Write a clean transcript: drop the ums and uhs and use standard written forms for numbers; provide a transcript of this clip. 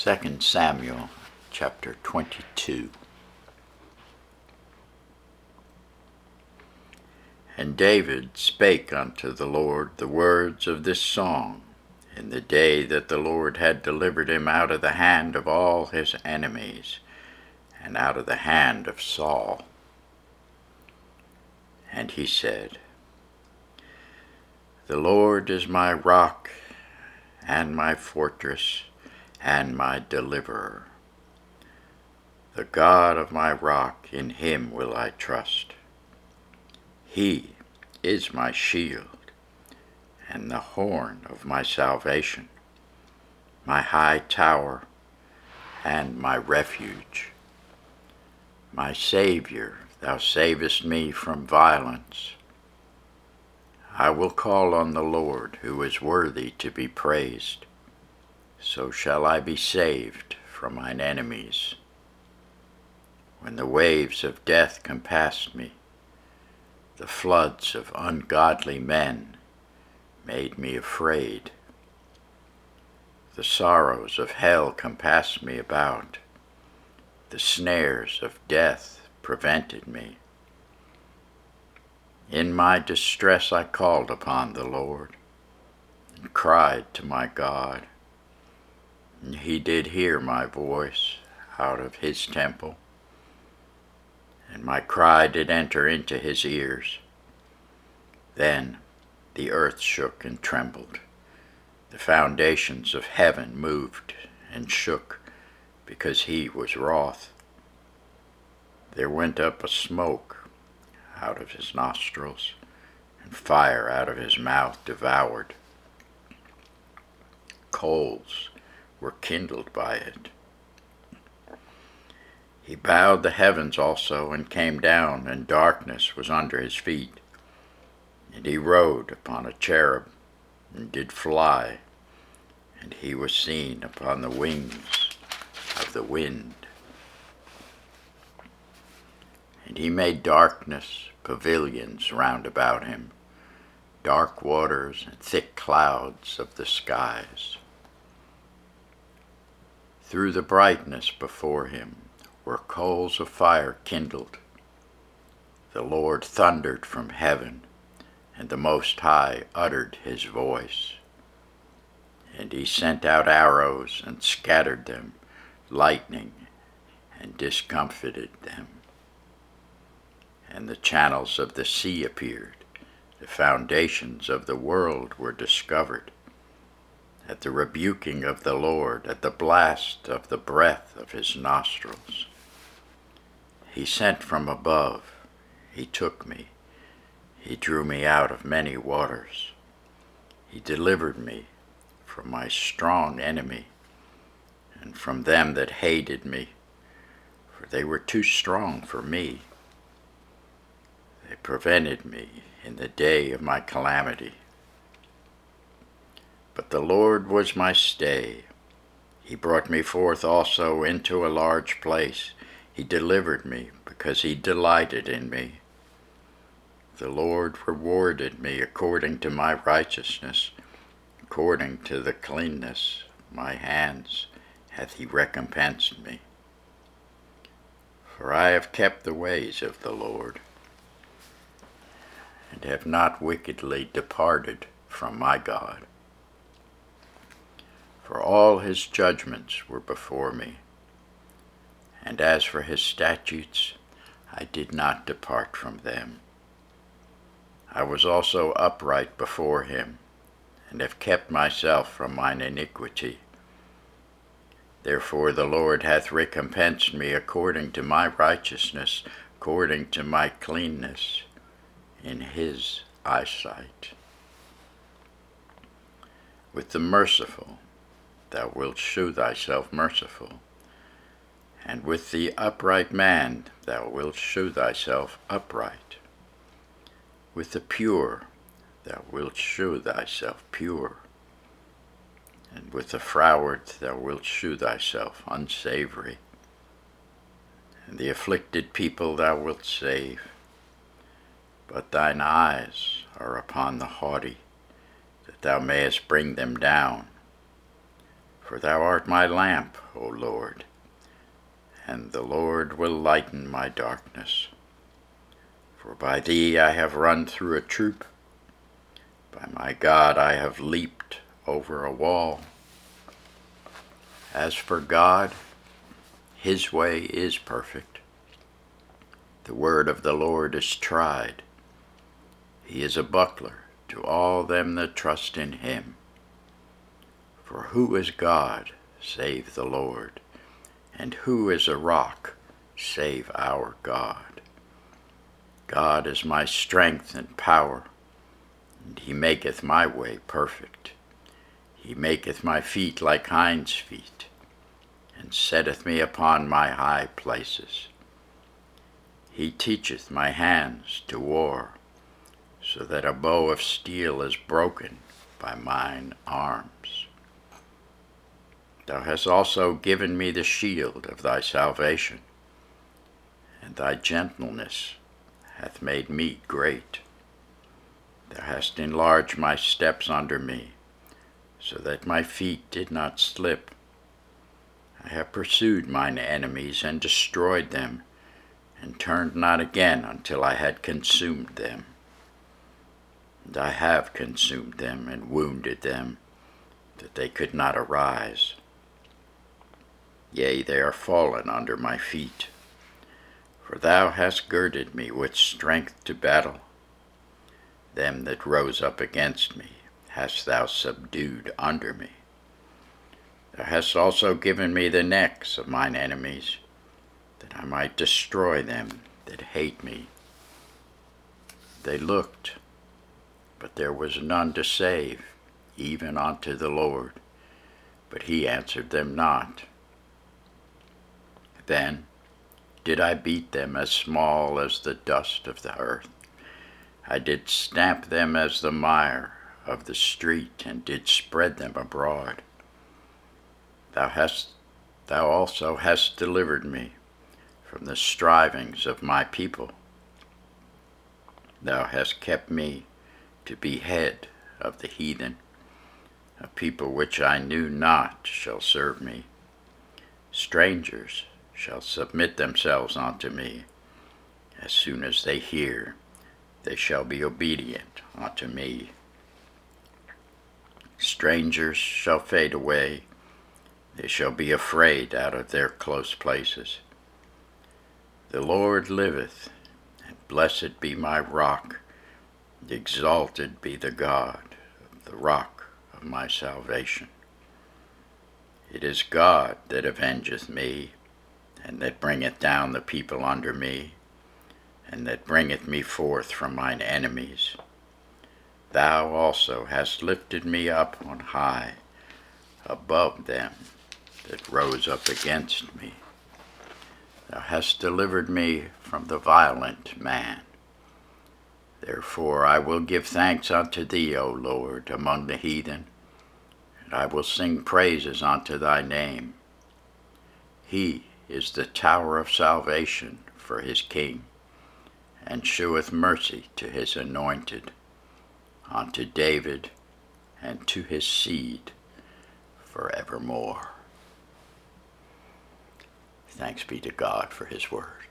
2 Samuel chapter 22. And David spake unto the Lord the words of this song in the day that the Lord had delivered him out of the hand of all his enemies, and out of the hand of Saul. And he said, The Lord is my rock and my fortress and my deliverer. The God of my rock, in him will I trust. He is my shield and the horn of my salvation, my high tower and my refuge. My Savior, thou savest me from violence. I will call on the Lord, who is worthy to be praised. So shall I be saved from mine enemies. When the waves of death compassed me, the floods of ungodly men made me afraid. The sorrows of hell compassed me about. The snares of death prevented me. In my distress I called upon the Lord, and cried to my God. And he did hear my voice out of his temple, and my cry did enter into his ears. Then the earth shook and trembled. The foundations of heaven moved and shook, because he was wroth. There went up a smoke out of his nostrils, and fire out of his mouth devoured. Coals were kindled by it. He bowed the heavens also, and came down, and darkness was under his feet. And he rode upon a cherub, and did fly, and he was seen upon the wings of the wind. And he made darkness pavilions round about him, dark waters and thick clouds of the skies. Through the brightness before him were coals of fire kindled. The Lord thundered from heaven, and the Most High uttered his voice. And he sent out arrows and scattered them, lightning and discomfited them. And the channels of the sea appeared, the foundations of the world were discovered. At the rebuking of the Lord, at the blast of the breath of his nostrils. He sent from above, he took me, he drew me out of many waters. He delivered me from my strong enemy, and from them that hated me, for they were too strong for me. They prevented me in the day of my calamity. But the Lord was my stay. He brought me forth also into a large place. He delivered me, because he delighted in me. The Lord rewarded me according to my righteousness, according to the cleanness of my hands hath he recompensed me. For I have kept the ways of the Lord, and have not wickedly departed from my God. For all his judgments were before me, and as for his statutes, I did not depart from them. I was also upright before him, and have kept myself from mine iniquity. Therefore the Lord hath recompensed me according to my righteousness, according to my cleanness in his eyesight. With the merciful thou wilt shew thyself merciful, and with the upright man thou wilt shew thyself upright. With the pure thou wilt shew thyself pure, and with the froward thou wilt shew thyself unsavory. And the afflicted people thou wilt save, but thine eyes are upon the haughty, that thou mayest bring them down. For thou art my lamp, O Lord, and the Lord will lighten my darkness. For by thee I have run through a troop, by my God I have leaped over a wall. As for God, his way is perfect. The word of the Lord is tried. He is a buckler to all them that trust in him. For who is God save the Lord? And who is a rock save our God? God is my strength and power, and he maketh my way perfect. He maketh my feet like hinds' feet, and setteth me upon my high places. He teacheth my hands to war, so that a bow of steel is broken by mine arms. Thou hast also given me the shield of thy salvation, and thy gentleness hath made me great. Thou hast enlarged my steps under me, so that my feet did not slip. I have pursued mine enemies and destroyed them, and turned not again until I had consumed them. And I have consumed them and wounded them, that they could not arise. Yea, they are fallen under my feet. For thou hast girded me with strength to battle. Them that rose up against me hast thou subdued under me. Thou hast also given me the necks of mine enemies, that I might destroy them that hate me. They looked, but there was none to save, even unto the Lord, but he answered them not. Then did I beat them as small as the dust of the earth. I did stamp them as the mire of the street, and did spread them abroad. Thou also hast delivered me from the strivings of my people. Thou hast kept me to be head of the heathen. A people which I knew not shall serve me. Strangers shall submit themselves unto me. As soon as they hear, they shall be obedient unto me. Strangers shall fade away. They shall be afraid out of their close places. The Lord liveth, and blessed be my rock, and exalted be the God, the rock of my salvation. It is God that avengeth me, and that bringeth down the people under me, and that bringeth me forth from mine enemies. Thou also hast lifted me up on high, above them that rose up against me. Thou hast delivered me from the violent man. Therefore I will give thanks unto thee, O Lord, among the heathen, and I will sing praises unto thy name. He is the tower of salvation for his king, and sheweth mercy to his anointed, unto David and to his seed forevermore. Thanks be to God for his word.